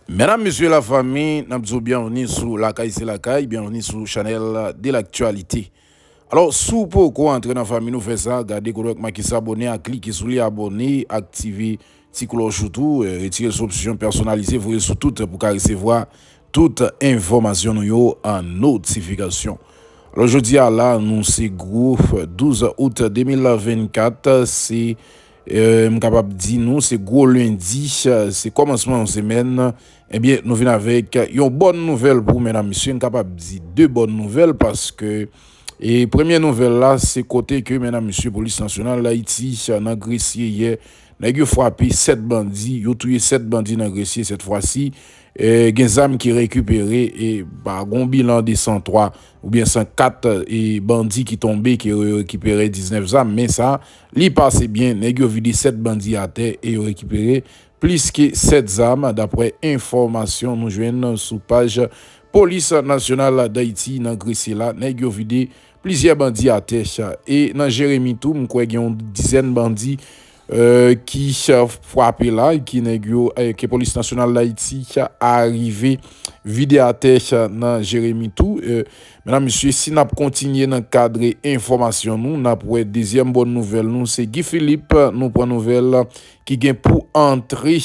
Mesdames, Messieurs la famille, nous bienvenue sur la caille, c'est la caille, bienvenue sur le channel de l'actualité. Alors, si vous pouvez entrer dans la famille, nous faisons ça, gardez que s'abonner, à cliquer sur les abonnés, activer la cloche surtout, retirer l'option personnalisée, vous sur tout pour recevoir toute information en notification. Alors, je dis à là, nous c'est groupe 12 août 2024, c'est capable de dire nous c'est gros lundi, c'est commencement de semaine. Eh bien, nous venons avec une bonne nouvelle pour mesdames, messieurs, capable de dire deux bonnes nouvelles parce que et première nouvelle là, c'est côté que mesdames, messieurs, police nationale d'Haïti dans Gressier hier, n'a frappé 7 bandits, ils ont tué 7 bandits dans Gressier cette fois-ci. Des armes qui récupérées et par un bilan de 103 ou bien 104 et bandits qui tombaient qui récupéré 19 armes, mais ça li passe bien, nèg yo vide 7 bandits à terre et récupéré plus que 7 armes d'après information nous joignent sur page police nationale d'Haïti dans Gressier là, nèg yo vide plusieurs bandits à terre et dans Jérémy tout m'croit une dizaine bandits qui frappé là qui négio que police nationale d'Haïti arrivé vidé à terre dans Jérémy tout mesdames messieurs si n'a continuer dans cadre information nous n'a pour deuxième bonne nouvelle nous c'est Guy Philippe nous prend nouvelle qui gain pour entrer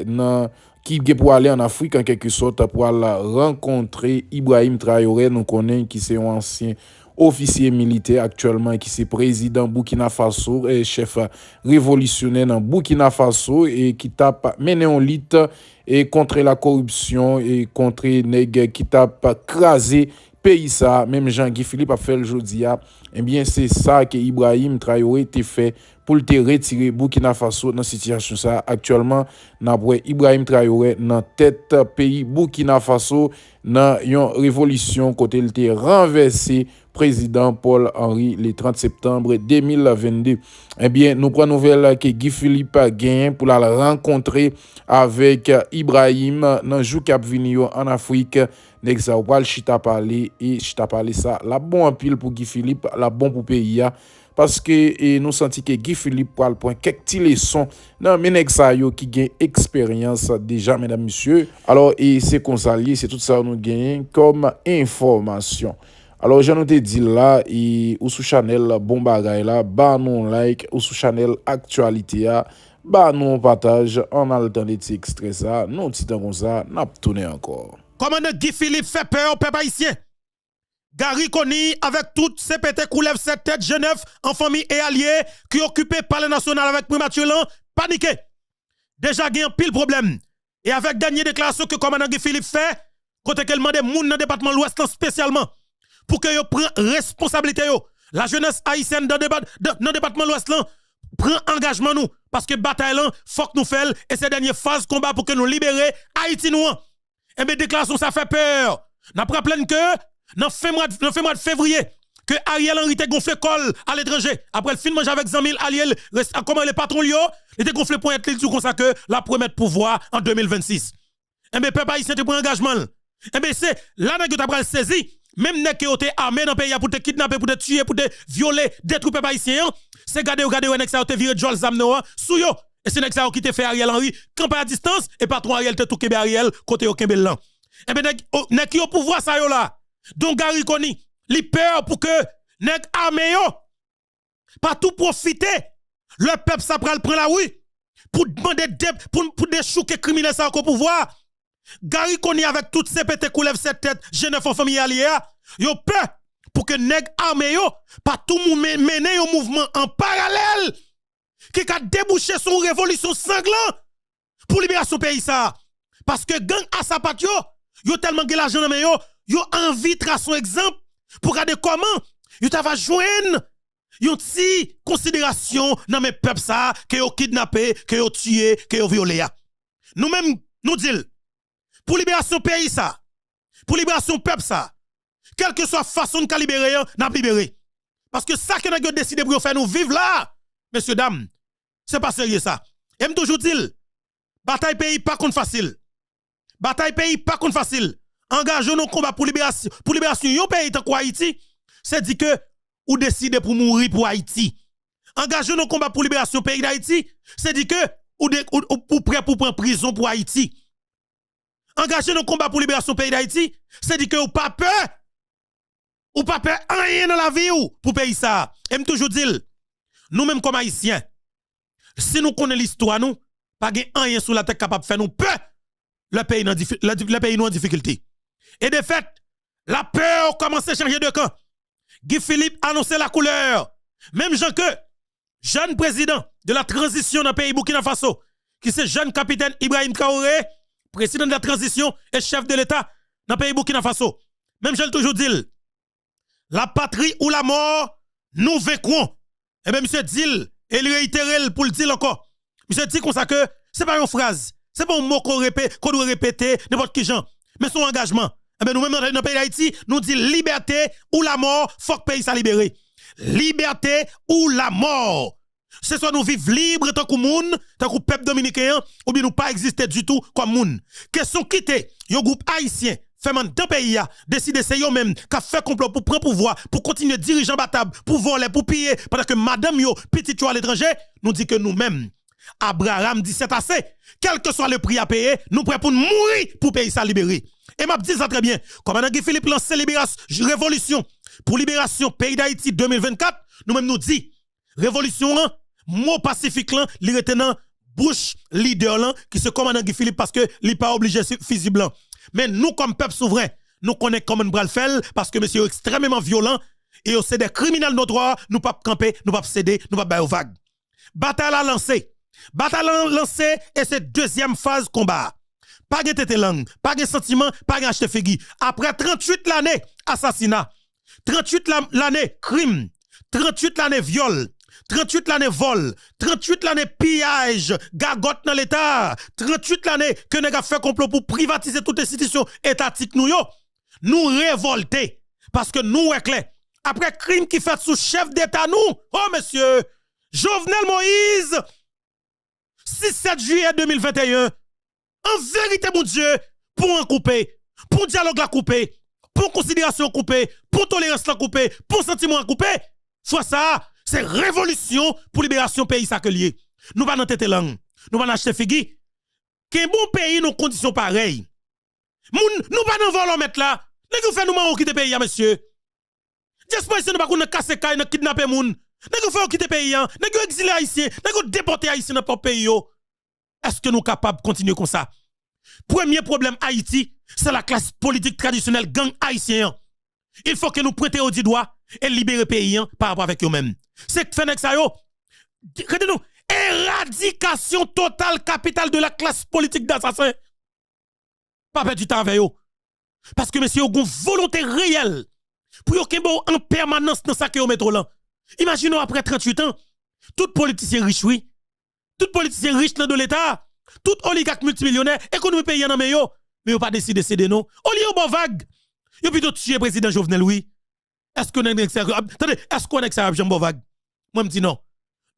dans qui pour aller en Afrique en quelque sorte pour aller rencontrer Ibrahim Traoré nous connaît qui c'est un ancien officier militaire actuellement qui c'est président Burkina Faso et chef révolutionnaire dans Burkina Faso et qui tape mené en lutte et contre la corruption et contre nèg qui tape craser pays ça même Jean-Guy Philippe a fait le jodi a eh bien c'est ça que Ibrahim Traoré te fait pour te retirer Burkina Faso dans situation ça actuellement n'a Ibrahim Traoré dans tête pays Burkina Faso dans une révolution côté il te renversé président Paul Henry le 30 septembre 2022. Eh bien, nous prenons nouvelle que Guy Philippe a gagné pour la rencontrer avec Ibrahim dans jou Cap Vinio en Afrique. Nek sa wal chita parler et chita parler ça la bon en pile pour Guy Philippe, la bon pour pays parce que nous senti que Guy Philippe pour point quelques petites leçons dans menek sa yo qui gagne expérience déjà mesdames messieurs. Alors et c'est consalié, c'est tout ça nous gagne comme information. Alors, je nous te dit là, et ou sous channel bon bagay là, bah nous like, ou sous channel actualité bah nous partage, en alternant des extraits ça, nous petit temps comme ça, n'a tourné encore. Commandant Guy Philippe fait peur au peuple haïtien. Gary Koni avec toutes ses pétés coulève cette tête Genève en famille et alliés qui occupent palais national avec Primatulon, paniqué. Déjà gagne pile problème. Et avec dernière déclaration que commandant Guy Philippe fait, côté qu'elle demande moun dans département l'Ouest spécialement pour que yo prend responsabilité yo. La jeunesse haïtienne dans département l'Ouest là prend engagement nous parce que bataille là faut que nous fassions et ces dernières phases combat pour que nous libérer Haïti nous. Et mes déclarations ça fait peur. N'a rappelé que dans fin mois de février que Ariel Henry était gonflé col à l'étranger après le film manger avec Zamil Ariel comment les patrons il était gonflé pour être dit comme ça que la promettre pouvoir en 2026. Et mes peuple haïtien te prend engagement. Et bien c'est là que tu as saisi. Même nèg qui ont été armés dans le pays pour te kidnapper, pour te tuer, pour te violer, détruire peuple haïtien, c'est garder nèg ça te viré Joel Zamnoa sous yo. Et c'est nèg ça qui te fait Ariel Henry camper à distance et patron Ariel te tout kebe Ariel côté yo kembe lan. Et ben nèg qui au pouvoir ça yo là. Donc Gary Koni, li peur pour que nèg armé yo pas tout profiter. Le peuple ça prend la rue pour demander pour déchouquer criminels ça au pouvoir. Gary Koni avec toutes ces pétés coulève cette tête, Genève en famille alliée, yo peur pour que nèg armé yo pas tout mener un mouvement en parallèle qui a débouché son révolution sanglante pour libération pays ça. Parce que gang Assapat yo tellement de l'argent dans yo envie de tracer un exemple pour regarder comment yo va joindre yon ti considération dans mes peuples ça que yo kidnappé, que yo tué, que yo violé. Nous même nous disons pour libération pays ça, pour libération peuple ça, quelle que soit la façon de libérer, n'a libéré. Parce que ça que nous avons décidé pour faire nous vivre là, messieurs, dames, c'est pas sérieux ça. Et me toujours dit, bataille pays pas contre facile. Bataille pays pas contre facile. Engageons nos combats pour libération yon pays tant Haïti, c'est dit que ou décidez pour mourir pour Haïti. Engageons nos combats pour libération pays d'Haïti, c'est dit que ou prêt pour prendre prison pour Haïti. Engager dans le combat pour libération pays d'Haïti, c'est dire que ou pas peur rien dans la vie ou pour pays ça. Et me toujours dire, nous même comme haïtiens, si nous connaissons l'histoire nous, pas rien sur la tête capable de faire nous peur, le pays nous en difficulté. Et de fait, la peur commence à changer de camp. Guy Philippe annonçait la couleur. Même Jean que jeune président de la transition dans le pays Burkina Faso, qui c'est jeune capitaine Ibrahim Traoré, président de la transition et chef de l'État dans le pays Burkina Faso. Même je le toujours dit, la patrie ou la mort, nous vaincrons. Et bien, monsieur dit, et il réitère pour le dire encore. Monsieur dit comme ça que c'est pas une phrase, c'est pas un mot qu'on doit répéter n'importe qui gens, mais son engagement. Et bien, nous-mêmes dans le pays d'Haïti, nous disons liberté ou la mort, faut que le pays soit libéré. Liberté ou la mort. C'est soit nous vivons libres tant que moun, tant que peuple dominicain, ou bien nous pas exister du tout comme moun. Question quitter, un groupe haïtien, fait man dans pays a, décider c'est eux même qui fait complot pour prendre pouvoir, pour continuer dirigeant batable, pour voler, pour piller, pendant que madame yo, petit à l'étranger, nous dit que nous-mêmes, Abraham dit c'est assez. Quel que soit le prix à payer, nous prêts pour mourir pour payer ça libérer. Et m'a dit ça très bien. Commandant Guy Philippe lance révolution pour libération pays d'Haïti 2024, nous-mêmes nous dit révolution mot pacifique là, li retenant bouche leader là qui se commandant Guy Philippe parce que li pas obligé fusil blanc. Mais nous comme peuple souverain, nous connaissons comme un bras le fel parce que monsieur est extrêmement violent et c'est des criminels notoires, nous pas camper, nous pas céder, nous pas bailler aux vagues. Bataille à lancer. Bataille lancée et c'est deuxième phase combat. Pas de tête langue, pas de sentiment, pas de acheter figui. Après 38 l'année assassinat, 38 l'année crime, 38 l'année viol, 38 l'année vol, 38 l'année pillage, gagotte dans l'État, 38 l'année que nous avons fait complot pour privatiser toute institution étatique nous révolter parce que nous est clair. Après crime qui fait sous chef d'État nous, oh monsieur, Jovenel Moïse 6-7 juillet 2021, en vérité, mon Dieu, pour un coupé, pour dialogue la coupé, pour considération coupé, pour tolérance la coupé, pour sentiment coupé, soit ça, c'est révolution pour libération pays ça que lié. Nous pas dans tête langue, nous pas acheter figui. Qu'un bon pays nos conditions pareilles. Nous pas dans voler mettre là. Nous fait nous man quitter pays monsieur. J'espère que nous pas qu'on casser caille, nous kidnapper moun. Nous fait quitter pays, nous exiler haïtien, nous déporter haïtien dans notre pays yo. Est-ce que nous sommes capables de continuer comme ça? Premier problème Haïti, c'est la classe politique traditionnelle gang haïtien. Il faut que nous prêtions au doigt et libérer le pays par rapport avec eux-mêmes. C'est que fait ça yo. Regardez-nous, éradication totale capitale de la classe politique d'assassins. Pas perdre du temps avec eux. Parce que monsieur ont une volonté réelle pour que en permanence dans ça que métro là. Imaginons après 38 ans, tout politicien riche oui. Tout politicien riche de l'État, tout oligarque multimillionnaire, économie paysan dans mais yo pas décidé de céder non. Au lieu bon vague, yo plutôt tuer président Jovenel oui. Est-ce qu'on est attendez, est-ce qu'on est acceptable Jean Bovague? Moi me dis non.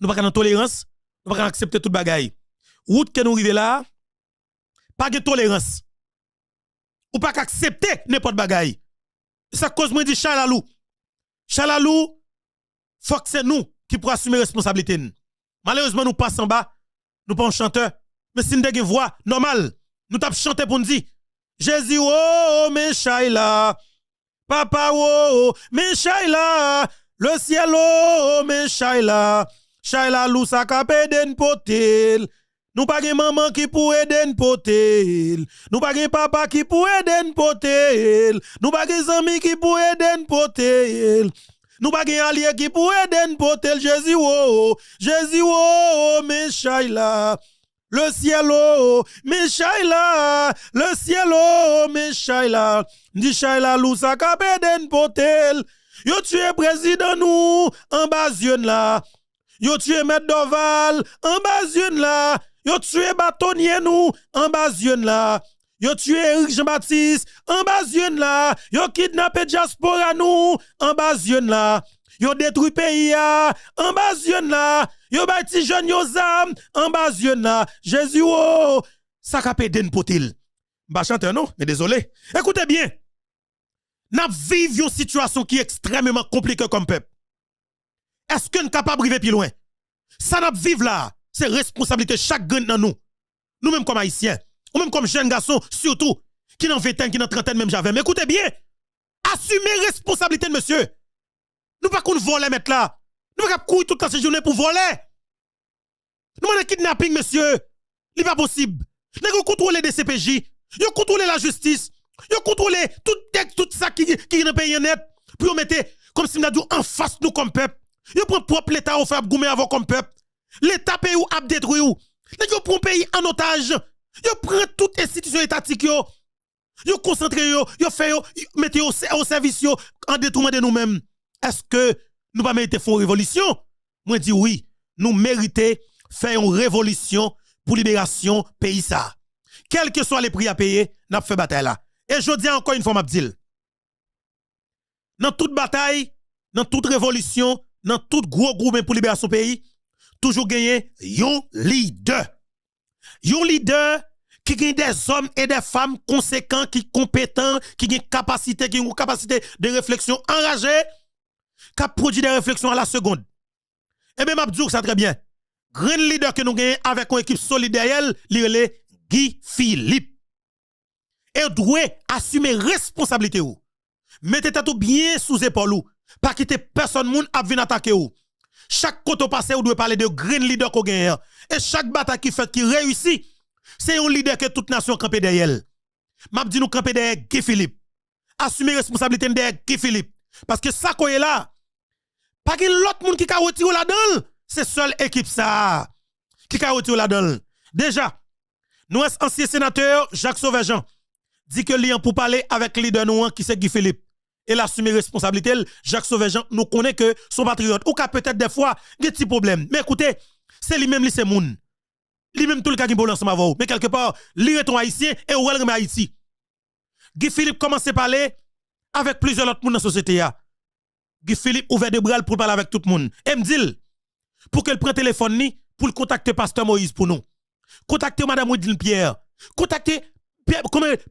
Nous pas dans tolérance, nous pas accepter toute bagaille. Route que nous arriver là, pas de tolérance. Ou pas accepter n'importe bagaille. Ça cause moi dit Chalalou. Chalalou, faut que c'est nous qui pour assumer responsabilité. Malheureusement, nous passons en bas, nous pas un chanteur, mais si nous avons une voix normale, nous tapons chanter pour nous dire Jésus, oh, mais Shaila, Papa, oh, mais Shaila, le ciel, oh, mais Shaila, Shaila, lou sa kapé den potel. Nous pas de maman qui pourrait den potel. Nous pas de papa qui pourrait den potel. Nous pas de amis qui pourrait den potel. Nous pas de allié qui pourrait den potel. Jésus oh, mais Shaila. Le ciel oh, mais Shaila. Le ciel oh, mais Shaila. Dit Shaila lou sa kapé den potel. Yo tué président nous en bas yeux là. Yo tué maître Doval en bas yeux là. Yo tué bâtonnier nous en bas yeux là. Yo tué Eric Jean-Baptiste en bas yeux là. Yo kidnappé diaspora nous en bas yeux là. Yo détruit pays en bas yeux là. Yo bâti jeune yo zam en bas yeux là. Jésus oh, ça capé den potil. Ba chanteur non, mais désolé. Écoutez bien. N'a vivons une situation qui est extrêmement compliquée comme peuple. Est-ce que nous sommes capables de vivre plus loin? Ça n'a vivre là. C'est responsabilité chaque grain dans nous. Nous-mêmes comme haïtiens, ou même comme jeunes garçons, surtout, qui dans 20 ans, qui dans 30 ans, même j'avais. Mais écoutez bien, assumez responsabilité de monsieur. Nous pas qu'on vole mettre là. Nous pas courir toute la journée pour voler. Nous avons kidnapping, monsieur. Ce n'est pas possible. Nous contrôlez des CPJ. Nous contrôlez la justice. Nous contrôlez tout ça qui est dans le pays net. Pour mettre, comme si nous avons en face nous comme peuple. Nous prenons propre l'État au faire goumer avant comme peuple. L'État pays ou a détruit ou. Nous prenons pays en otage. Nous prenons toute institution étatique. Nous concentrons, nous faisons, mettez au service en détournement de nous-mêmes. Est-ce que nous pas mériter faire une révolution? Moi dis oui, nous méritons faire une révolution pour libération pays ça. Quel que soit les prix à payer, nous fait bataille là. Et je dis encore une fois m'a dit, dans toute bataille, dans toute révolution, dans tout gros groupe pour libération pays, toujours gagner un leader. Un leader qui gagne des hommes et des femmes conséquents, qui compétents, qui ont capacité de réflexion enragée, qui produit des réflexions à la seconde. Et bien, je ça très bien. Grand leader que nous gagnons avec une équipe solidaire, il Guy Philippe. Et doit assumer responsabilité ou. Mettez tout bien sous épaule ou. Pas quitter personne moun a venir attaquer ou. Chaque côté passé ou doit parler de grand leader qu'on gagne. Et chaque bataille qui fait qui réussit, c'est un leader que toute nation campe derrière. M'a dit nous camper derrière Guy Philippe. Assumer responsabilité derrière Guy Philippe. Parce que ça qu'on est là, pas que l'autre monde qui a retiré là-dedans, c'est seule équipe ça qui a retiré là-dedans. Déjà, nous ancien sénateur Jacques Sauvejean dit que lien pour parler avec le leader nous qui c'est Guy Philippe. Et l'assumer responsabilité, Jacques Sauvejean nous connaît que son patriote ou qu'a peut-être des fois des petits problèmes. Mais écoutez, c'est lui-même c'est moun. Lui-même tout le cas qui ensemble avec vous. Mais quelque part, lui est un haïtien et ou remet Haïti. Guy Philippe commence à parler avec plusieurs autres moun dans la société. Guy Philippe ouvert des bras pour parler avec tout le monde. Et me dit, pour qu'elle prenne téléphone ni, pour le contacter Pasteur Moïse pour nous. Contacter Madame Wedine Pierre. Contacter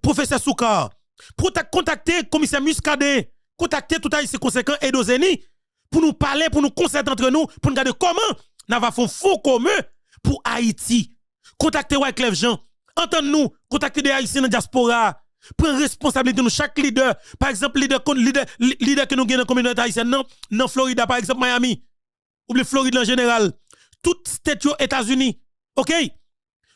professeur Soukar. Contacter commissaire Muscadet. Contacter tout haïtien conséquent et Dozeni pour nous parler, pour nous concerter entre nous, pour nous regarder comment nous avons fait un fonds commun pour Haïti. Contacter Wyclef Jean. Entendez-nous, contacter des haïtiens dans la diaspora. Prendre responsabilité de nous, chaque leader. Par exemple, leader que nous avons dans la communauté haïtienne, dans Florida, par exemple, Miami. Ou bien Floride en général. Toute state aux États-Unis. OK?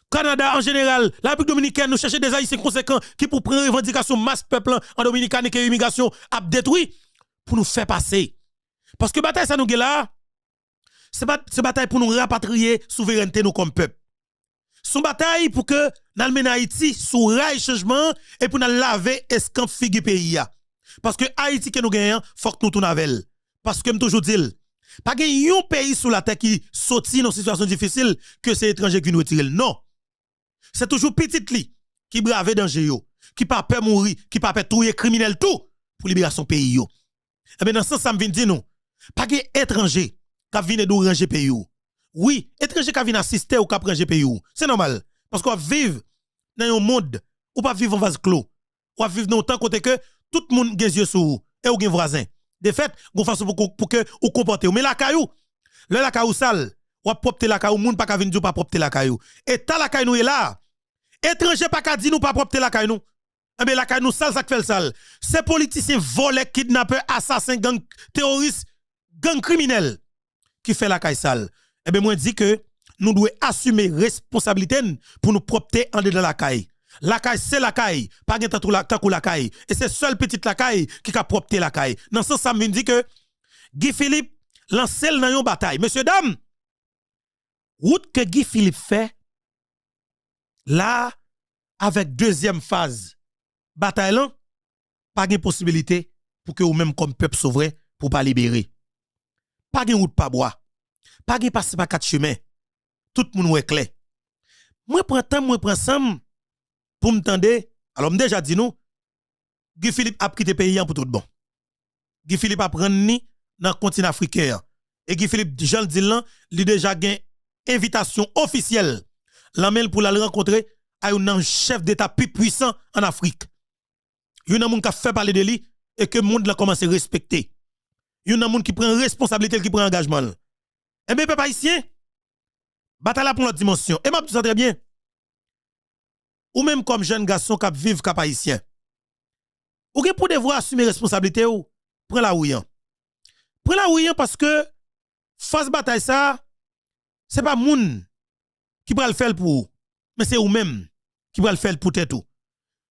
Canada en général. La République dominicaine, nous cherchons des haïtiens conséquents qui pour prendre revendication masse peuple en Dominicaine et que l'immigration a détruit pour nous faire passer. Parce que bataille ça nous là, c'est bataille pour nous rapatrier souveraineté nous comme peuple. Son bataille pour que nous mène Haïti sous rail changement et pour nous laver escamp figu pays. Parce que Haïti que nous gagnons, faut que nous tournions avec. Parce que je toujours dis, pas qu'il un pays sur la terre qui sorti dans une situation difficile que c'est étranger qui nous retire. Non. C'est toujours petit li qui brave danger yo, qui pas peur mourir, qui pas peur touyer criminel tout pour libération pays yo. Et bien dans ce sens ça me vient dire nous, pas que étranger qui vient de ranger pays yo. Oui, étranger qui vient assister ou qui ranger pays yo. C'est normal parce qu'on vivre dans un monde ou pas vivre en vase clos. Ou vivre dans autant côté que tout le monde a les yeux sur vous et ou gen voisin. De fait, gon façon pour que ou comporter. Mais la caillou, la caillou sale, ou propter la caillou, moun pas ka venir pas propter la caillou. Et ta la caillou est là. Étranger pas ka di nous pas propter la caillou. Eh bien la caillou sale ça fait le sale. Ces politiciens voleurs, kidnappeurs, assassins, gang terroristes, gang criminels qui fait la caillou sale. Eh bien moi dis que nous devons assumer responsabilité pour nous propter en dedans la caillou. La caille, c'est la caille, pas gen tatou la caille. Et c'est seule petite la caille qui a propté la caille. Dans ce sens, ça me dit que Guy Philippe lance dans une bataille. Monsieur, dame, route que Guy Philippe fait, là, avec deuxième phase, bataille là, pas de possibilité pour que vous même comme peuple souverain, pour pas libérer. Pas de route pas bois. Pas de passer par quatre chemins. Tout le monde est clair. Moi, prends temps, moi, prends somme. Pour m'entendre, alors déjà dit nous, Guy Philippe a quitté le pays pour tout bon. Guy Philippe a pris ni dans le continent africain. Et Guy Philippe, Jean le dit là, il a déjà gagné invitation officielle. L'amène pour la rencontrer à un chef d'État plus puissant en Afrique. Il y a un monde qui a fait parler de lui et que le monde a commencé à respecter. Il y a un monde qui prend responsabilité, qui prend engagement. Et bien, peuple haïtien, bataille pour notre dimension. Et m'a dit ça très bien. ou même comme jeune garçon qui vivent cap haïtien. Ou gen pour devoir assumer responsabilité ou prends la ouyan. Prends la ouyan parce que face bataille ça c'est pas moun qui va le faire pour ou, mais c'est ou même qui va le faire pour tête ou.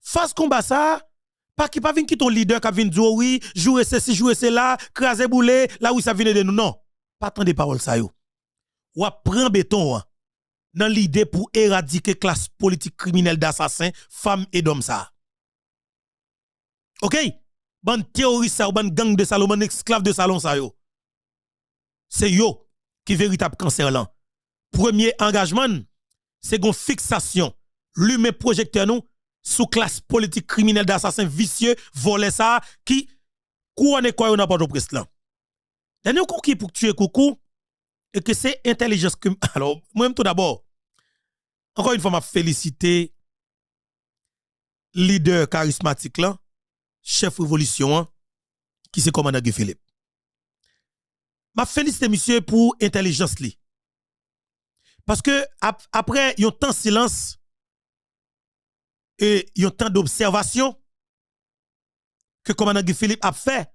Face combat ça pas qui pas vinn qui ton leader qui vinn dire oui, jouer ceci, jouer cela, craser bouler, là où ça vient de nous non. Pas tant de paroles ça yo. Ou prend béton dans l'idée pour éradiquer classe politique criminelle d'assassins, femmes et d'hommes ça. OK? Ban terroriste ça ou ban gang de salon, ban esclave de salon ça yo. C'est yo qui véritable cancer là. Premier engagement, c'est gon fixation, lume projecteur nous sous classe politique criminelle d'assassins vicieux, voler ça qui couronne quoi on n'a pas de presse là. Dernier coup qui pour tuer coucou et que c'est intelligence que alors moi même tout d'abord encore une fois m'a félicité leader charismatique là, chef révolution hein, qui c'est commandant Guy Philippe. M'a félicité monsieur pour intelligence li. Parce que après yon temps silence et yon temps d'observation que commandant Guy Philippe a fait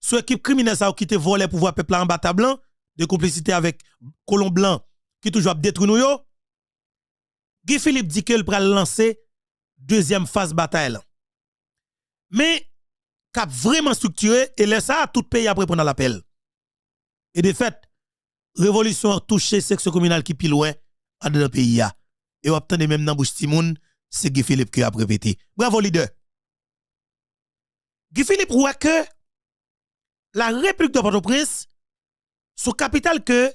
sur équipe criminelle ça qui te volé pouvoir peuple en bata blanc de complicité avec colon blanc qui toujours a détruit nous yo. Guy Philippe dit qu'il va lancer deuxième phase bataille. Mais qu'a vraiment structuré et laisse ça tout pays après prendre l'appel. Et de fait révolution a touché section communale qui pile loin dans le pays a. Et on obtient même dans bouche Timoun, c'est Guy Philippe qui a répété. Bravo leader. Guy Philippe voit que la République de Port-au-Prince son capitale que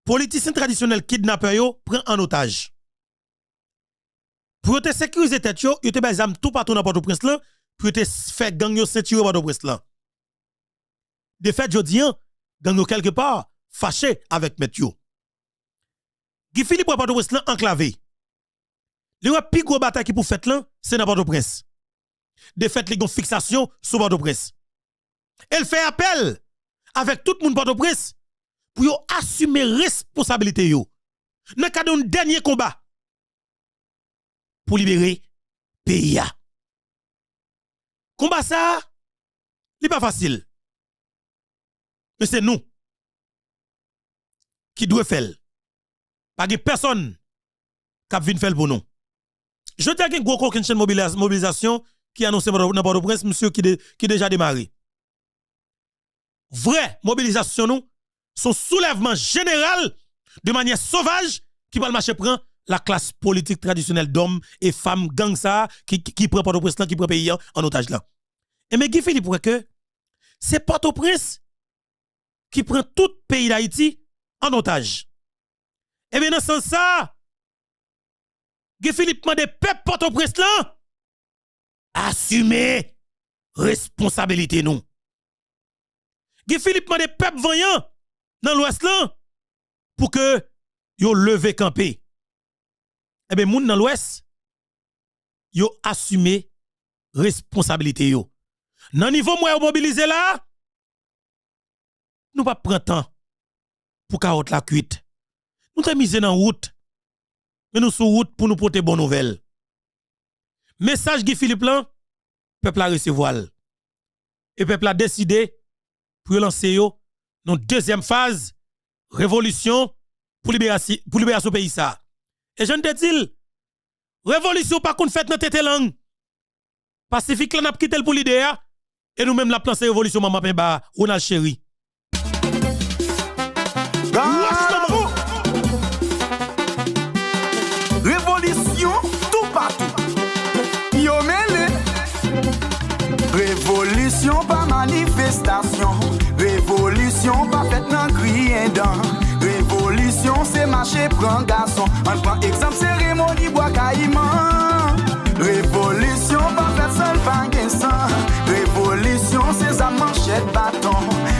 politiciens traditionnels kidnappeurs yo prend en otage. Pour te sécuriser tête yo, yo te bay zam tout partout dans Port-au-Prince là, pour te faire gang yo ceinture Port-au-Prince là. De fait jodi an, gang yo quelque part fâché avec Metyo. Guy Philippe Port-au-Prince là enclavé. Le plus gros bataille qui pour fait là, c'est dans Port-au-Prince. De fait les gon fixation sur Port-au-Prince. Elle fait appel avec tout le monde Port-au-Prince pour yo assumer responsabilité yo. Dans cadre d'un dernier combat pour libérer pays. Combat ça, n'est pas facile. Mais c'est nous qui doit faire. Pas de personne qui vient faire pour nous. Je dis qu'il y a une chaîne mobilisation qui annonce dans Port-au-Prince, monsieur qui déjà démarré. Vraie mobilisation nous, son soulèvement général de manière sauvage qui va le marcher prend la classe politique traditionnelle d'hommes et femmes gang ça qui prend Port-au-Prince qui prend pays en otage là. Et mais Guy Philippe pour que c'est Port-au-Prince qui prend tout pays d'Haïti en otage. Et bien dans ce sens ça Guy Philippe mande peuple Port-au-Prince là assumer responsabilité nous. Guy Philippe mande peuple voyant dans l'ouest là pour que yo levé camper. Eh bien moun dans l'ouest yo assumer responsabilité yo. Nan niveau moi mobiliser là nous pas prendre temps pour carotte la cuite. Nous te miser dans route. Mais nous sur route pour nous porter bonne nouvelle. Message Guy Philippe là, peuple a recevoir. Et peuple a décidé pour lancer yo dans deuxième phase révolution pour libérer ce pays ça. Et je ne te dis révolution pas qu'on fait dans tête langue. Pacifique là n'a quitté pour l'idée et nous même la lancer révolution maman Pemba Ronald Chéri. Révolution tout partout. Yo mêlé. Révolution pas manifestation. Révolution pas faite dans crier dans. Révolution c'est marcher prend garçon. On prend exemple cérémonie bois caïman. Révolution pas faite seul pas guessant. Révolution c'est sa manchette bâton.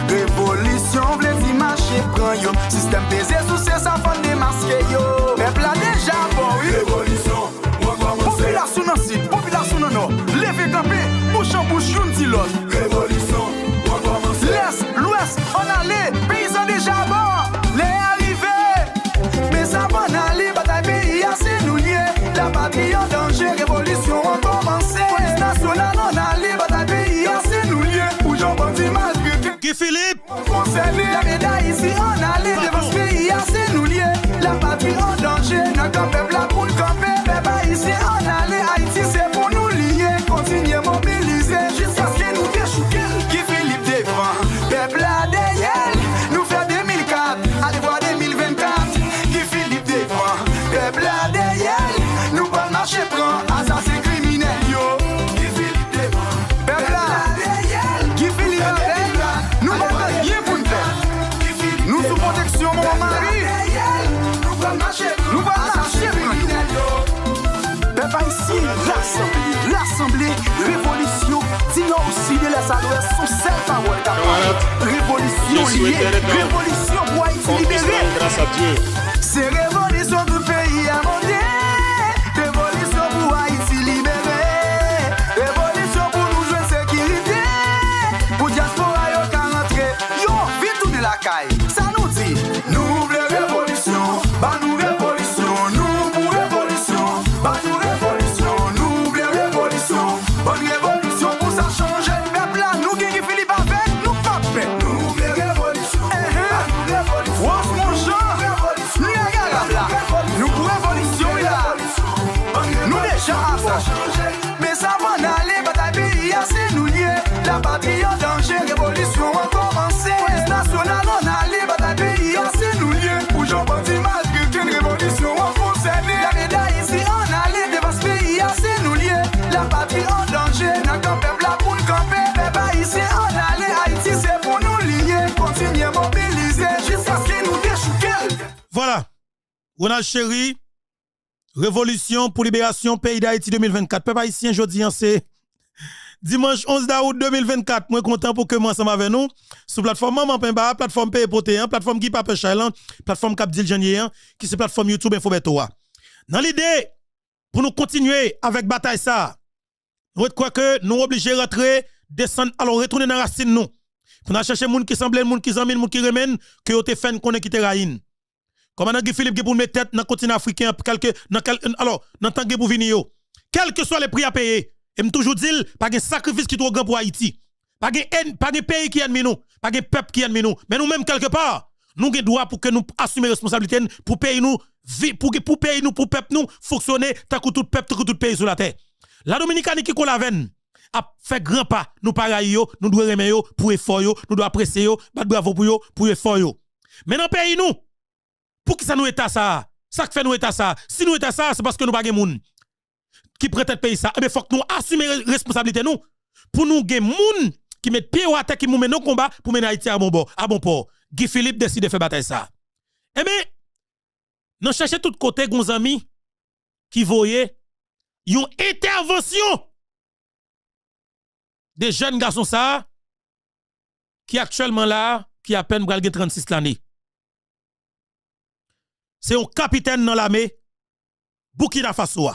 Révolution vle di marcher prend yo. Système pesé sous ses enfants démasqué yo. Peuple a déjà bon oui. Révolution, moi commencer. Population dans sud, population non non. Levez camper, bouche en bouche une dit l'autre. Révolution, moi commencer. L'est, l'ouest, on allait, paysans déjà bon. Les arrivés, mais ça va aller, bataille pays assez nous lier. La patrie en danger. concerné. La médaille ici en allée, devant ce pays, c'est nous liés. La patrie en danger, notre peuple là pour le camper. Peuple ici en allée, Haïti c'est pour nous lier. Continuez mobiliser jusqu'à ce que nous déchouquons. Qui Philippe défend, peuple là derrière. Nous fait 2004, allez voir 2024. Qui Philippe défend, peuple là derrière. Nous pas marcher prend, assassin criminel yo. Qui Philippe défend, peuple là derrière. Qui Philippe derrière. Nous pas rien pour nous faire. Nous sous protection mon mari. Nous pas marcher criminel yo. Peuple ici, l'assemblée, révolution. Sinon aussi de la adresse sont celles paroles capables. Révolution liée, révolution pour Haïti libéré. Grâce à Dieu. C'est révolution du pays à monter. Révolution pour Haïti libéré. Révolution pour nous jouer sécurité. Pour diaspora yo ka rentrer. Yo, vite tourner la caille. Ça nous dit, nous voulons révolution. Bah nous révolution. Nous pour révolution. Bah nous révolution. Nous voulons révolution. Bonne révolution pour ça changer. Peuple là, nous qui Philippe avec, nous pas fait. Nous voulons révolution. Bah nous révolution. Wos mon Jean. Nous pour révolution là. Nous déjà à ça. Mais ça va aller, bataille pays c'est nous lier. La patrie en danger, révolution a commencé. Police nationale en aller, bataille pays c'est nous lier. Pour Jean-Baptiste malgré qu'une révolution a concerné. La médaille ici en aller, devant ce pays c'est nous lier. La patrie en danger, notre peuple là pour le camper. Peuple ici en aller, Haïti c'est pour nous lier. Continuez mobiliser jusqu'à ce que nous déchouquons. Voilà. Ronald Chéri, Révolution pour libération pays d'Haïti 2024. Peuple haïtien, jeudi, c'est dimanche 11 août 2024. Moi, content pour que moi, ensemble avec nous, sur plateforme Maman Pemba, plateforme Paye Poté, plateforme Guy Pape Chailan, plateforme Cap Dil Janier, qui c'est plateforme YouTube Info Betoa. Dans l'idée, pour nous continuer avec bataille ça, nous quoi que nous obligés de rentrer, descendre, alors retourner dans la racine nous. Pour nous chercher moun qui semble, moun qui zamine, moun qui remène, que vous te fait connaître qui te raïne. Commandant Guy Philippe qui pour mettre tête dans le continent africain alors dans temps pour venir yo. Quels que soient les prix à payer, et me toujours dire pas de sacrifice qui trop grand pour Haïti. Pas de pays qui ennemi nous, pas de peuple qui ennemi nous, mais nous même quelque part, nous avons droit pour que nous assumer responsabilité pour payer nous pour payer nous pour peuple nous fonctionner tant que tout peuple tout pays sur la terre. La Dominicanie qui la veine a fait grand pas, nous pareil yo, nous doit remettre yo pour effort yo, nous doit apprécier yo, battre bravo pour yo pour effort yo. Mais dans pays nous pour qui ça nous état ça? Ça que fait nous état ça. Si nous état ça, c'est parce que nous pas de moun qui prête pays ça. Eh bien, faut que nous assumer responsabilité nous pour nous gen moun qui met pied à terre qui nous mène nos combats pour mener Haïti à bon bord, à bon port. Guy Philippe décide de faire bataille ça. Eh bien, nous cherchons tout côté gon amis qui voyaient une intervention des jeunes garçons ça qui actuellement là qui à peine bral gen 36 l'année. C'est un capitaine dans l'armée Burkina Faso.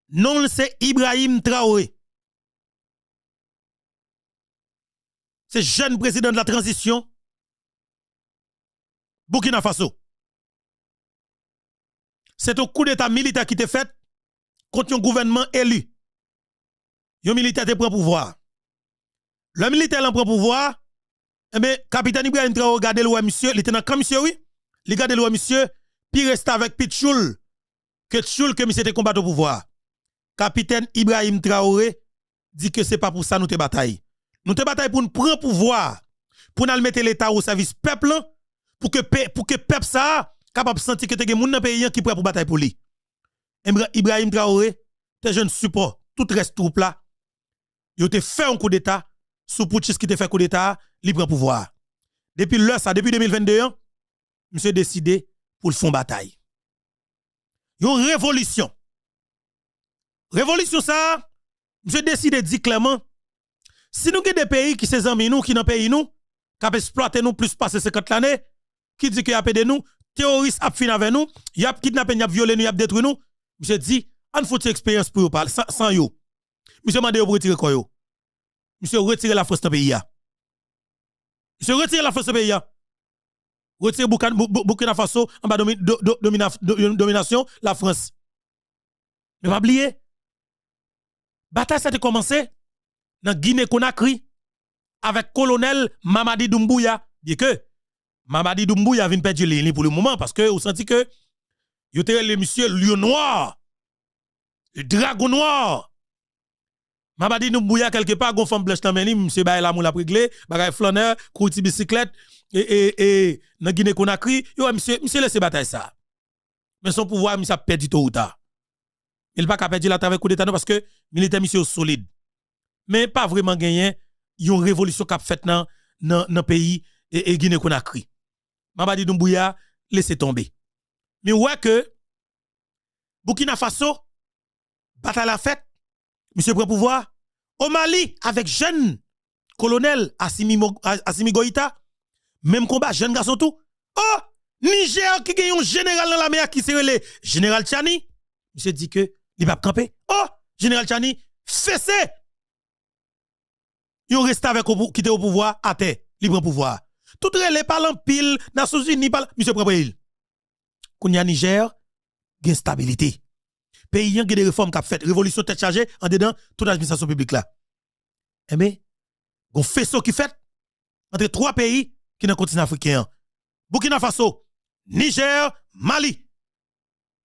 Non, c'est Ibrahim Traoré. C'est jeune président de la transition Burkina Faso. C'est un coup d'état militaire qui était fait contre un gouvernement élu. Un militaire te prend pouvoir. Le militaire prend pouvoir. Eh bien, capitaine Ibrahim Traoré, regardez le monsieur, il était dans le camp, monsieur, oui. Les gars de loi, monsieur, puis reste avec Pitchoul, que monsieur était combattu au pouvoir. Capitaine Ibrahim Traoré dit que c'est pas pour ça nous te bataille. Nous te bataille pour nous prendre pouvoir, pour nous mettre l'État au service peuple, pour que peuple ça capable de sentir que te gen moun dans pays qui prêt pour bataille pour lui. Ibrahim Traoré, te jeune support, tout reste troupe là. Yo te fait un coup d'état, sous Poutchis qui te fait coup d'état, li prend pouvoir. Depuis l'heure ça, depuis 2022, monsieur décidé pour le fond bataille. Yon révolution. Révolution ça, monsieur décidé dit clairement, si nous avons des pays qui sont amis nous, qui dans pays nous, qui exploité nous plus passer 50 années, qui dit que y a de nous, terroristes a fin avec nous, y a kidnappé, y a violé nous, y a détruit nous, monsieur dit, on faut une expérience pour parler sans yo. Monsieur mande pour retirer quoi yo. Monsieur retire la force dans pays ya. Monsieur retire la force dans pays ya. Retire Burkina Faso en bas domination la France. Mais pas oublier. Bataille ça a commencé dans Guinée Conakry. avec colonel Mamadi Doumbouya. Bien que Mamadi Doumbouya vient perdre les lignes pour le moment parce que vous sentez que vous avez le monsieur lion noir, le dragon noir. Mamadi Doumbouya quelque part gon femme blanche dans meni monsieur bail la moula préglé, bagay flaneur, kouti bicyclette et dans Guinée Conakry, yo monsieur laisse bataille ça. Mais son pouvoir monsieur a perdu tôt ou tard. Il pas perdre la avec coup d'état parce que militaire monsieur solide. Mais pas vraiment gagné une révolution qu'a fait dans pays et Guinée Conakry. Mamadi Doumbouya laissez tomber. Mais ouais que Burkina Faso bataille la fête, monsieur prend pouvoir au Mali avec jeune colonel Assimi Goïta, même combat jeune garçon tout. Oh, Niger qui gagne un général dans la mer qui c'est le général Tchani. Monsieur dit que il va camper. Oh, général Tchani fessé. Yon reste avec qui était au pouvoir à terre, il prend pouvoir. Tout les parlant pile Nations Unies parle monsieur prend il. Kounya Niger gain stabilité. Pays yon des réformes qu'a fait, révolution tête chargée en dedans toute l'administration publique là. Eh bien, gon faisceau qui fait entre trois pays qui dans le continent africain. Burkina Faso, Niger, Mali.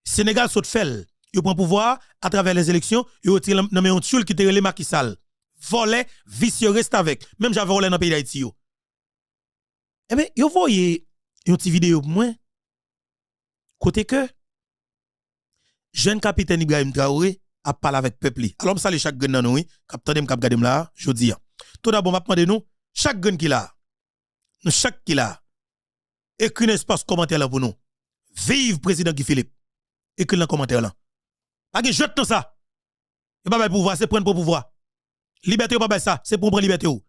Sénégal saute fel. Yo prend pouvoir à travers les élections, yo tire nommé un tchoul qui te relé Macky Sall. Volé, vicieux reste avec. Même j'avais volé dans le pays d'Haïti yo. Eh bien, yo voyez une petite vidéo pour moi. Côté que jeune capitaine Ibrahim Traoré a parlé avec peuple. Alors, je salue chaque gun dans nous, capitaine m'kap gade là, je dis. Tout d'abord, m'a demandé nous, chaque gun qui là, nous chaque qui là, écrit un espace commentaire là pour nous. Vive président Guy Philippe. Écrit dans commentaire là. Pas que jette dans ça. Et pas pouvoir, c'est prendre pour pouvoir. Liberté ou pas ça, c'est pour prendre liberté ou.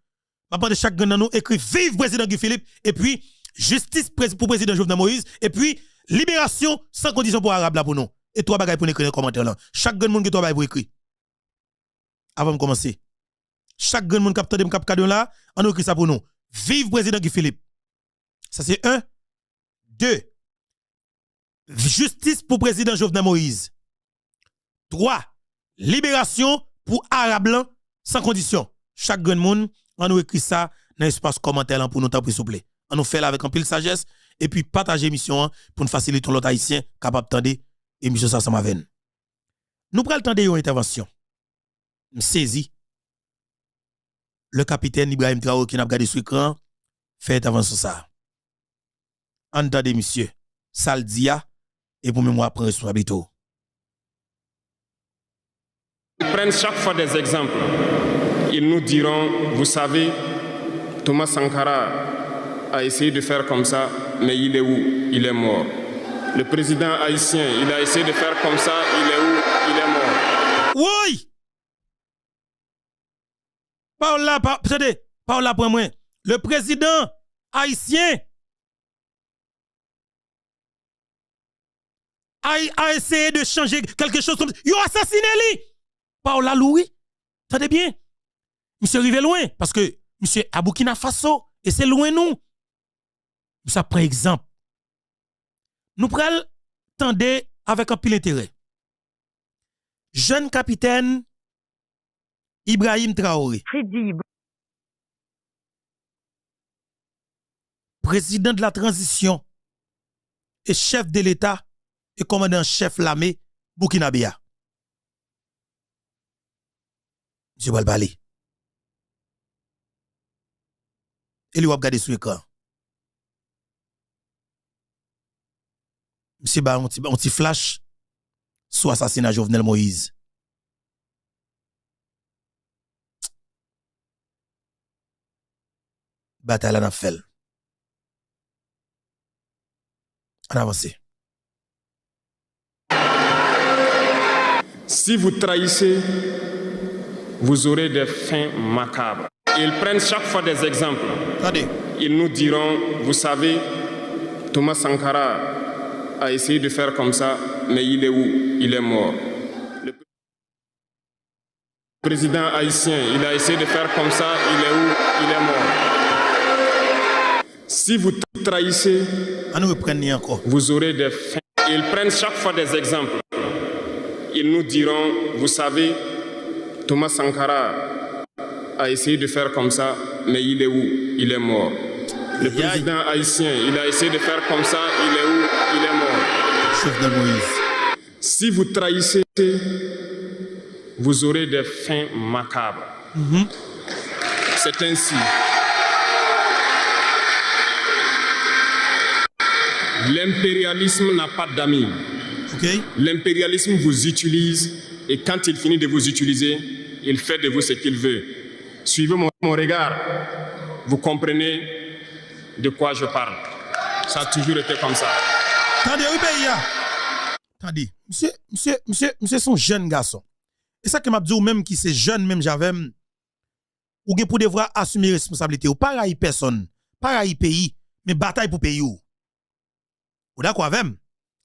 M'a demandé chaque gun dans nous, écrit vive président Guy Philippe et puis justice pour président Jovenel Moïse et puis libération sans condition pour arabe là pour nous. Et trois bagages pour écrire dans commentaire là. Chaque gun monde qui trois bagages pour écrire. Avant de commencer. Chaque gun monde capteur de cap cadeau là, on écrit ça pour nous. Vive président Guy Philippe. Ça c'est 1. 2. Justice pour président Jovenel Moïse. 3. Libération pour arabe blanc sans condition. Chaque gun monde, on nous écrit ça dans l'espace commentaire là pour nous t'appeler s'il vous plaît. On nous fait là avec un pile sagesse et puis partager l'émission pour nous faciliter l'autre haïtien capable de émission ça sama veine. Nous prenons le temps de une intervention. Nous saisi le capitaine Ibrahim Traoré qui n'a pas gardé sur l'écran fait intervention ça. Entendez monsieur, Saldia et pour moi prendre responsabilité. Ils prennent chaque fois des exemples. Ils nous diront, vous savez, Thomas Sankara a essayé de faire comme ça, mais il est où? Il est mort. Le président haïtien, il a essayé de faire comme ça, il est où? Il est mort. Oui! Paola pour moi. Le président haïtien a essayé de changer quelque chose comme ça. Il a assassiné lui. Paola Louis. Attendez bien. Monsieur arrivé loin parce que monsieur à Burkina Faso et c'est loin nous. Ça prend exemple. Nous prenons tendez avec un pile intérêt. Jeune capitaine Ibrahim Traoré. Président de la transition et chef de l'État et commandant-chef l'armée Burkinabéa. Monsieur Balbalé. Et lui a regardé sur l'écran. Monsieur ba un petit flash sur l'assassinat Jovenel Moïse. Bataille en a fait. On avance. Si vous trahissez, vous aurez des fins macabres. Ils prennent chaque fois des exemples. Attendez. Ils nous diront, vous savez, Thomas Sankara a essayé de faire comme ça, mais il est où? Il est mort. Le président haïtien, il a essayé de faire comme ça, il est où? Il est mort. Si vous trahissez, vous aurez des fins. Ils prennent chaque fois des exemples. Ils nous diront, vous savez, Thomas Sankara a essayé de faire comme ça, mais il est où? Il est mort. Le président haïtien, il a essayé de faire comme ça, il est où? Il est mort. Chef de Moïse. Si vous trahissez, vous aurez des fins macabres. C'est ainsi. L'impérialisme n'a pas d'amis. Okay. L'impérialisme vous utilise et quand il finit de vous utiliser, il fait de vous ce qu'il veut. Suivez mon regard, vous comprenez de quoi je parle. Ça a toujours été comme ça. Attendez, oui, pays. Attendez, monsieur, son jeune garçon. Et ça que m'a dit ou même qui c'est jeune, même j'avais, ou pour devoir assumer responsabilité, ou pas raï personne, pas raï pays, mais bataille pour pays ou. Ou d'accord avec?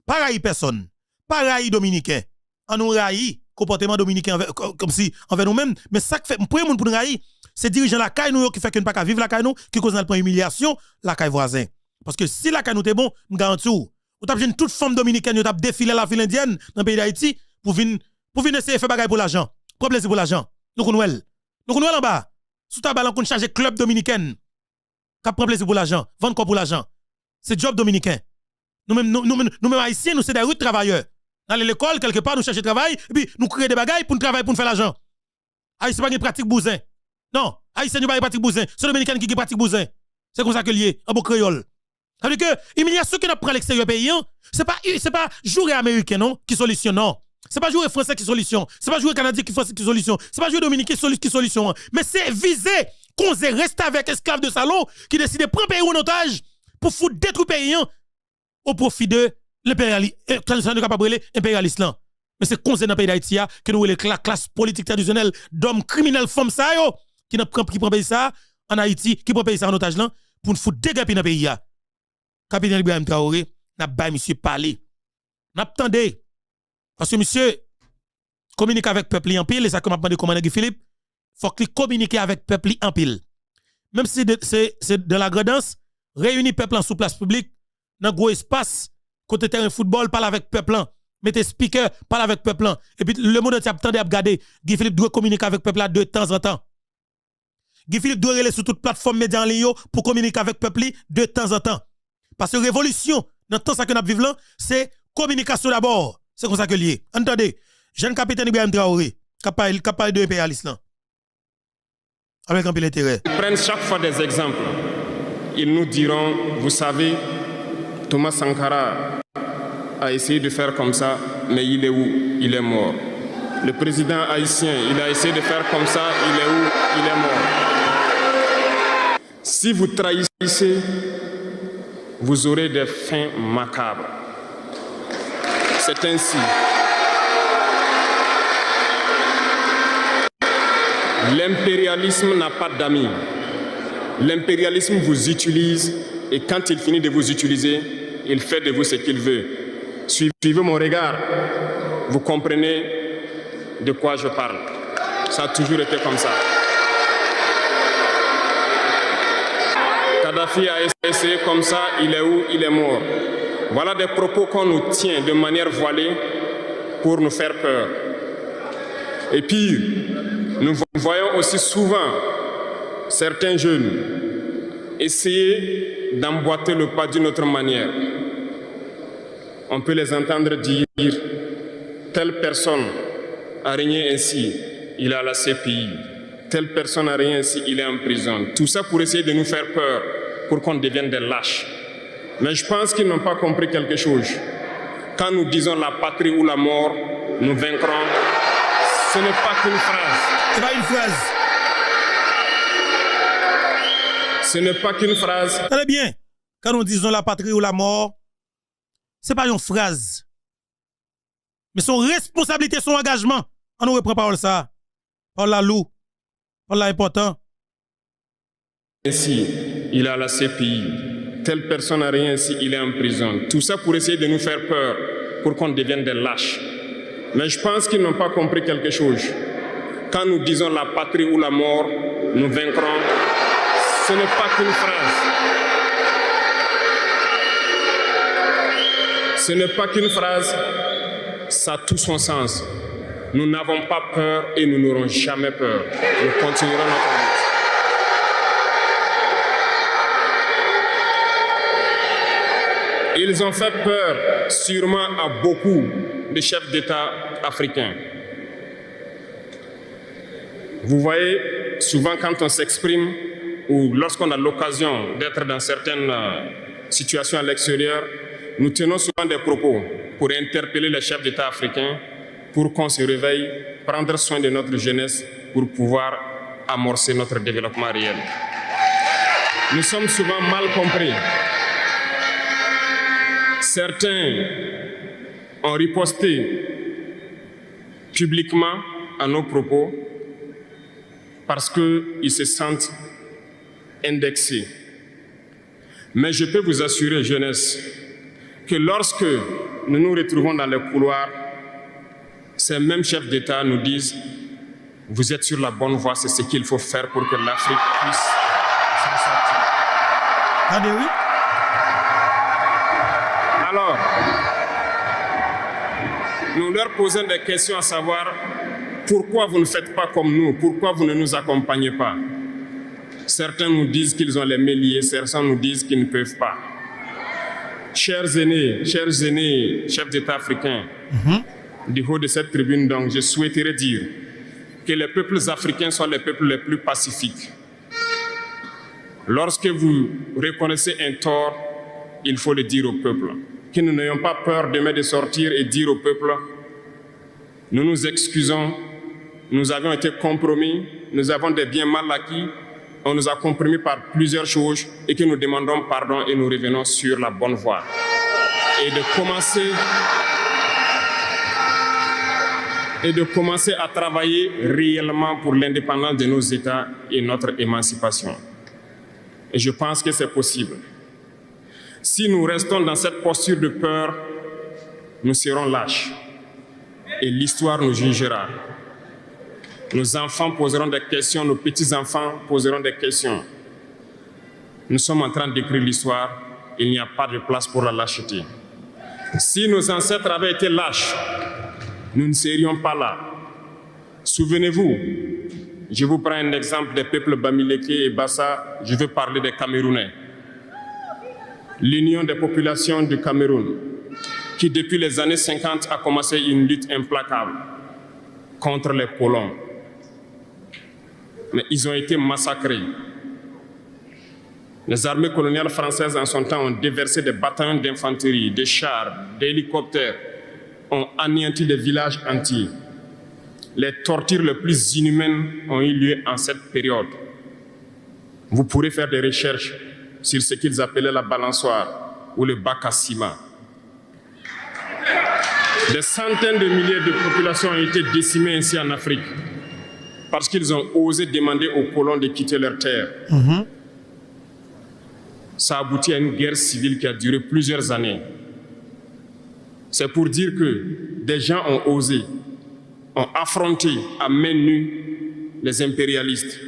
Pas raï personne, pas raï dominicain. En nous raï, comportement dominicain comme si envers nous-mêmes, mais ça que fait, pour nous pour nous raï, c'est dirigeant la caille nous qui fait que nous pas vivre la caille nous, qui cause notre humiliation, la caille voisin. Parce que si la caille nous est bon, me garantis ou t'as toute femme dominicaine, vous avez défilé la ville indienne dans le pays d'Haïti pour venir essayer de faire bagaille pour l'argent. Pour plaisir pour l'argent. Nous connaissons. Nous connaissons en bas. Sous ta balle, on charge club dominicain. Qui prend plaisir pour l'argent. Vendre quoi pour l'argent. C'est job dominicain. Nous-mêmes haïtiens, nous sommes des rudes travailleurs. Dans l'école, quelque part, nous cherchons travail, et puis nous créons des bagailles pour nous travailler, pour nous faire l'argent. Haïtien, pas une pratique bousin. Non, Haïtien, nous pas une pratique bousin. C'est dominicain qui pratique bousin. C'est comme ça que lié, en beau créole. Ça veut dire que l'humiliation qui nous prend l'extérieur pays, c'est pas jouer américain non qui solutionne non. C'est pas jouer français qui solution, c'est pas jouer canadien qui solution, c'est pas jouer dominicain qui solution, mais c'est viser qu'on reste avec esclaves de salon qui décide de prendre pays en otage pour foutre détruire pays au profit de l'impérialisme, impérialiste là. Mais c'est conseil dans le pays d'Haïti que nous la classe politique traditionnelle d'hommes criminels femmes ça yo qui prend pays ça en Haïti qui prend pays ça en otage là pour nous foutre dégâts dans le pays là. Capitaine Ibrahim Traoré, n'a pas monsieur parler. N'a attendé. Parce que monsieur communique avec peuple en pile, et ça comme m'a demandé commandant Guy Philippe, faut qu'il communique avec peuple en pile. Même si c'est de la gradance, réunir peuple en sous place publique, dans gros espace, côté terrain football, parle avec peuple. Mettez speaker, parle avec peuple. Et puis le monde entier attendait à regarder. Guy Philippe doit communiquer avec peuple de temps en temps. Guy Philippe doit aller sur toute plateforme média en ligne pour communiquer avec peuple de temps en temps. Parce que révolution, dans le temps que nous vivons, c'est communication d'abord. C'est comme ça que lié. Entendez, jeune capitaine Ibrahim Traoré, capable de impérialiste avec un peu d'intérêt. Ils prennent chaque fois des exemples. Ils nous diront, vous savez, Thomas Sankara a essayé de faire comme ça, mais il est où? Il est mort. Le président haïtien, il a essayé de faire comme ça, il est où? Il est mort. Si vous trahissez, vous aurez des fins macabres. C'est ainsi. L'impérialisme n'a pas d'amis. L'impérialisme vous utilise et quand il finit de vous utiliser, il fait de vous ce qu'il veut. Suivez mon regard, vous comprenez de quoi je parle. Ça a toujours été comme ça. Kadhafi a essayé comme ça, il est où? Il est mort. Voilà des propos qu'on nous tient de manière voilée pour nous faire peur. Et puis, nous voyons aussi souvent certains jeunes essayer d'emboîter le pas d'une autre manière. On peut les entendre dire « telle personne a régné ainsi, il est à la CPI. Telle personne a régné ainsi, il est en prison. » Tout ça pour essayer de nous faire peur, pour qu'on devienne des lâches. Mais je pense qu'ils n'ont pas compris quelque chose. Quand nous disons la patrie ou la mort, nous vaincrons, ce n'est pas qu'une phrase. C'est pas une phrase. Ce n'est pas qu'une phrase. Très bien. Quand nous disons la patrie ou la mort, ce n'est pas une phrase. Mais son responsabilité, son engagement. On nous reprend parole ça. Parole la loup. Parole la important. Ainsi, il est à la CPI. Telle personne n'a rien ainsi, il est en prison. Tout ça pour essayer de nous faire peur, pour qu'on devienne des lâches. Mais je pense qu'ils n'ont pas compris quelque chose. Quand nous disons la patrie ou la mort, nous vaincrons, ce n'est pas qu'une phrase. Ce n'est pas qu'une phrase, ça a tout son sens. Nous n'avons pas peur et nous n'aurons jamais peur. Nous continuerons notre lutte. Ils ont fait peur sûrement à beaucoup de chefs d'État africains. Vous voyez, souvent quand on s'exprime ou lorsqu'on a l'occasion d'être dans certaines situations à l'extérieur, nous tenons souvent des propos pour interpeller les chefs d'État africains pour qu'on se réveille, prendre soin de notre jeunesse pour pouvoir amorcer notre développement réel. Nous sommes souvent mal compris. Certains ont riposté publiquement à nos propos parce qu'ils se sentent indexés. Mais je peux vous assurer, jeunesse, que lorsque nous nous retrouvons dans les couloirs, ces mêmes chefs d'État nous disent « Vous êtes sur la bonne voie, c'est ce qu'il faut faire pour que l'Afrique puisse s'en sortir. » Attendez, oui. Alors, nous leur posons des questions à savoir pourquoi vous ne faites pas comme nous, pourquoi vous ne nous accompagnez pas. Certains nous disent qu'ils ont les mains liées, certains nous disent qu'ils ne peuvent pas. Chers aînés, chefs d'État africains, du haut de cette tribune, donc, je souhaiterais dire que les peuples africains sont les peuples les plus pacifiques. Lorsque vous reconnaissez un tort, il faut le dire au peuple. Que nous n'ayons pas peur demain de sortir et dire au peuple, nous nous excusons, nous avons été compromis, nous avons des biens mal acquis, on nous a compromis par plusieurs choses et que nous demandons pardon et nous revenons sur la bonne voie. Et de commencer à travailler réellement pour l'indépendance de nos États et notre émancipation. Et je pense que c'est possible. Si nous restons dans cette posture de peur, nous serons lâches. Et l'histoire nous jugera. Nos enfants poseront des questions, nos petits-enfants poseront des questions. Nous sommes en train d'écrire l'histoire, il n'y a pas de place pour la lâcheté. Si nos ancêtres avaient été lâches, nous ne serions pas là. Souvenez-vous, je vous prends un exemple des peuples Bamileke et Bassa, je veux parler des Camerounais. L'Union des populations du Cameroun, qui depuis les années 50 a commencé une lutte implacable contre les colons. Mais ils ont été massacrés. Les armées coloniales françaises en son temps ont déversé des bataillons d'infanterie, des chars, des hélicoptères, ont anéanti des villages entiers. Les tortures les plus inhumaines ont eu lieu en cette période. Vous pourrez faire des recherches sur ce qu'ils appelaient la balançoire ou le bac à ciment. Des centaines de milliers de populations ont été décimées ainsi en Afrique parce qu'ils ont osé demander aux colons de quitter leur terre. Ça a abouti à une guerre civile qui a duré plusieurs années. C'est pour dire que des gens ont osé, ont affronté à main nue les impérialistes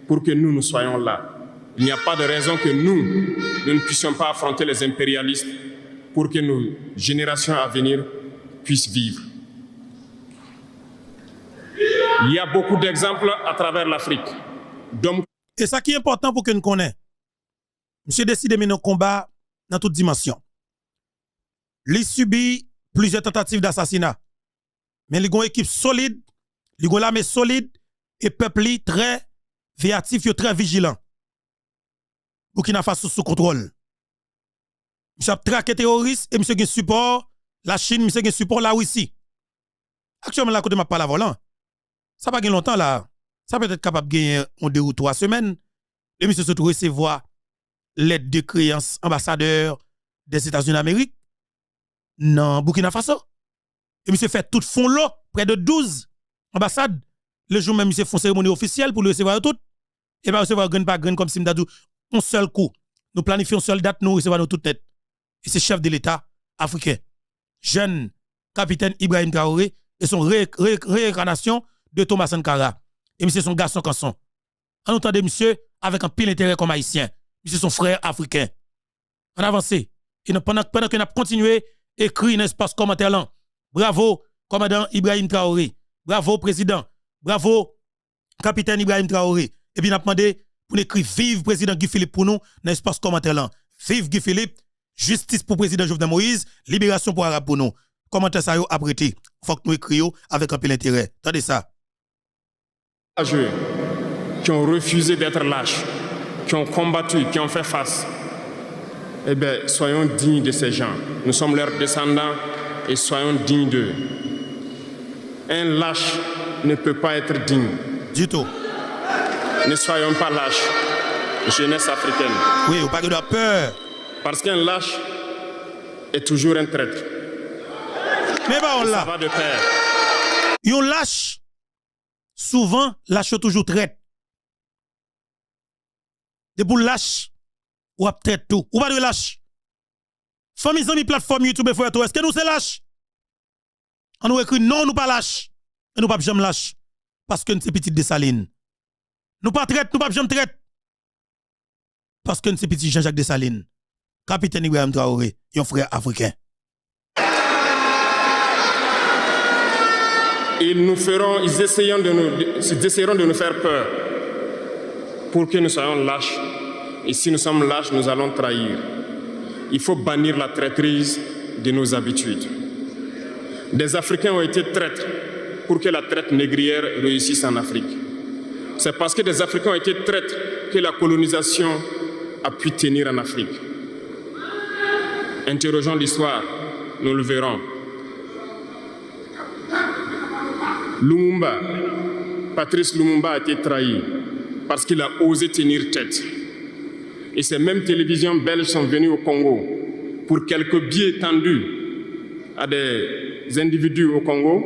pour que nous soyons là. Il n'y a pas de raison que nous ne puissions pas affronter les impérialistes pour que nos générations à venir puissent vivre. Il y a beaucoup d'exemples à travers l'Afrique. Et ça qui est important pour que nous connaissions. Monsieur décide de mener un combat dans toutes dimensions. Il subit plusieurs tentatives d'assassinat. Mais il a une équipe solide, il a une armée solide et peuple très véatif, très vigilant. Burkina Faso sous contrôle. Monsieur a traqué terroriste et monsieur a support la Chine, monsieur a support la Russie. Actuellement, là, côté m'a pas la volant. Ça pas longtemps là. Ça peut être capable de gagner en 2 ou 3 semaines. Et monsieur se trouve recevoir l'aide de créance ambassadeur des États-Unis d'Amérique dans Burkina Faso. Et monsieur fait tout fond l'eau, près de 12 ambassades. Le jour même, monsieur fait une cérémonie officielle pour le recevoir tout. Et bien, recevoir grain par grain comme si m'dadou un seul coup. Nous planifions une seule date, nous recevons nous toute tête. Et c'est chef de l'État africain. Jeune capitaine Ibrahim Traoré et son réincarnation de Thomas Sankara. Et monsieur son garçon canson. En entendez monsieur avec un pile intérêt comme haïtien. Monsieur son frère africain. On avance. Et pendant que nous avons continué à écrire dans l'espace commentaire là. Bravo, commandant Ibrahim Traoré. Bravo, président. Bravo, capitaine Ibrahim Traoré. Et puis, nous avons demandé pour écrire vive président Guy Philippe pour nous dans l'espace commentaire là. Vive Guy Philippe. Justice pour président Jovenel Moïse, libération pour Arabe pour nous. Commentaire ça yo apprêté. Faut que nous écrions avec un peu d'intérêt. Attendez ça. Qui ont refusé d'être lâches, qui ont combattu, qui ont fait face. Eh bien, soyons dignes de ces gens. Nous sommes leurs descendants et soyons dignes d'eux. Un lâche ne peut pas être digne. Du tout. Ne soyons pas lâches, jeunesse africaine. Oui, vous parlez de peur. Parce qu'un lâche est toujours un traître. Mais bah, on ça va de pair. Yon lâche, souvent, lâche toujours traite. De pour lâche, ou ap traite tout. Ou pas de lâche. Famille amis plateforme YouTube frère tout. Est-ce que nous c'est lâche? On nous écrit non, nous pas lâche. Et nous pas jamais lâche. Parce que nous c'est petit Dessalines. Nous pas traite, nous pas jamais traite. Parce que nous c'est petit Jean-Jacques Dessalines. Capitaine Ibrahim Traoré, un frère africain. Ils essaieront de nous faire peur pour que nous soyons lâches. Et si nous sommes lâches, nous allons trahir. Il faut bannir la traîtrise de nos habitudes. Des Africains ont été traîtres pour que la traite négrière réussisse en Afrique. C'est parce que des Africains ont été traîtres que la colonisation a pu tenir en Afrique. Interrogeons l'histoire, nous le verrons. Lumumba, Patrice Lumumba a été trahi parce qu'il a osé tenir tête. Et ces mêmes télévisions belges sont venues au Congo pour quelques billets tendus à des individus au Congo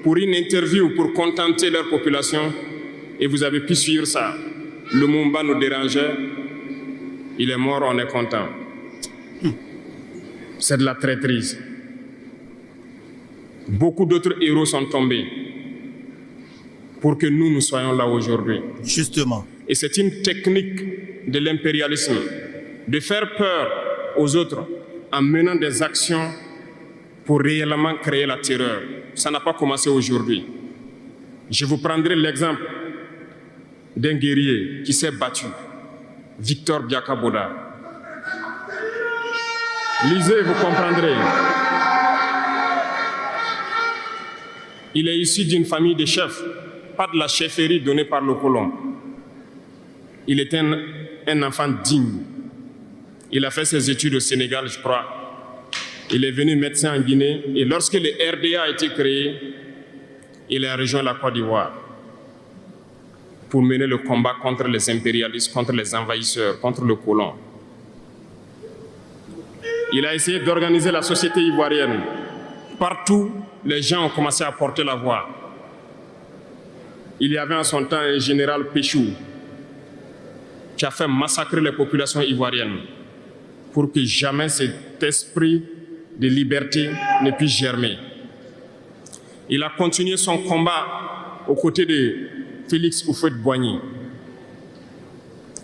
pour une interview pour contenter leur population. Et vous avez pu suivre ça. Lumumba nous dérangeait. Il est mort, on est content. C'est de la traîtrise. Beaucoup d'autres héros sont tombés pour que nous soyons là aujourd'hui. Justement. Et c'est une technique de l'impérialisme, de faire peur aux autres en menant des actions pour réellement créer la terreur. Ça n'a pas commencé aujourd'hui. Je vous prendrai l'exemple d'un guerrier qui s'est battu, Victor Biakaboda. Lisez, vous comprendrez. Il est issu d'une famille de chefs, pas de la chefferie donnée par le colon. Il était un enfant digne. Il a fait ses études au Sénégal, je crois. Il est venu médecin en Guinée. Et lorsque le RDA a été créé, il a rejoint la Côte d'Ivoire pour mener le combat contre les impérialistes, contre les envahisseurs, contre le colon. Il a essayé d'organiser la société ivoirienne. Partout, les gens ont commencé à porter la voix. Il y avait en son temps un général Péchou qui a fait massacrer les populations ivoiriennes pour que jamais cet esprit de liberté ne puisse germer. Il a continué son combat aux côtés de Félix Houphouët-Boigny.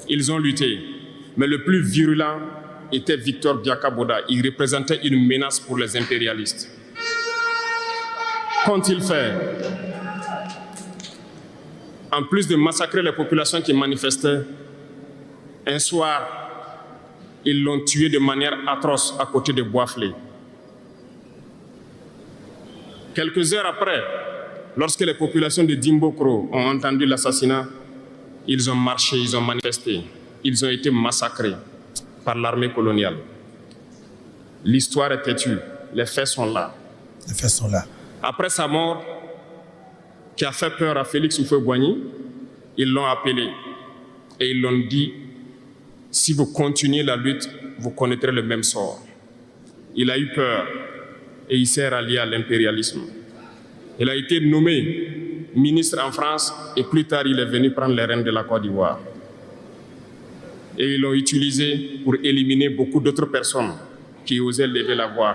Ils ont lutté, mais le plus virulent était Victor Biakaboda. Il représentait une menace pour les impérialistes. Qu'ont-ils fait? En plus de massacrer les populations qui manifestaient, un soir, ils l'ont tué de manière atroce à côté de Boisflé. Quelques heures après, lorsque les populations de Dimbokro ont entendu l'assassinat, ils ont marché, ils ont manifesté, ils ont été massacrés par l'armée coloniale. L'histoire est têtue, les faits sont là. Les faits sont là. Après sa mort, qui a fait peur à Félix Houphouët-Boigny, ils l'ont appelé et ils l'ont dit: si vous continuez la lutte, vous connaîtrez le même sort. Il a eu peur et il s'est rallié à l'impérialisme. Il a été nommé ministre en France et plus tard il est venu prendre les rênes de la Côte d'Ivoire. Et ils l'ont utilisé pour éliminer beaucoup d'autres personnes qui osaient lever la voix.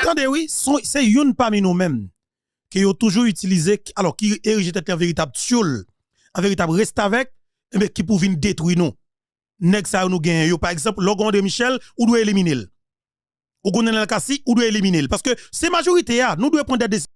Attendez, oui, c'est une parmi nous-mêmes qui ont toujours utilisé, alors qui érige un véritable tioul, un véritable reste avec, mais qui pour venir détruire nous. Nèg ça nous gagne. Par exemple, Logon de Michel, ou doit éliminer. Ou Gonel Kassi, ou doit éliminer. Parce que c'est majorité, nous devons prendre des décisions.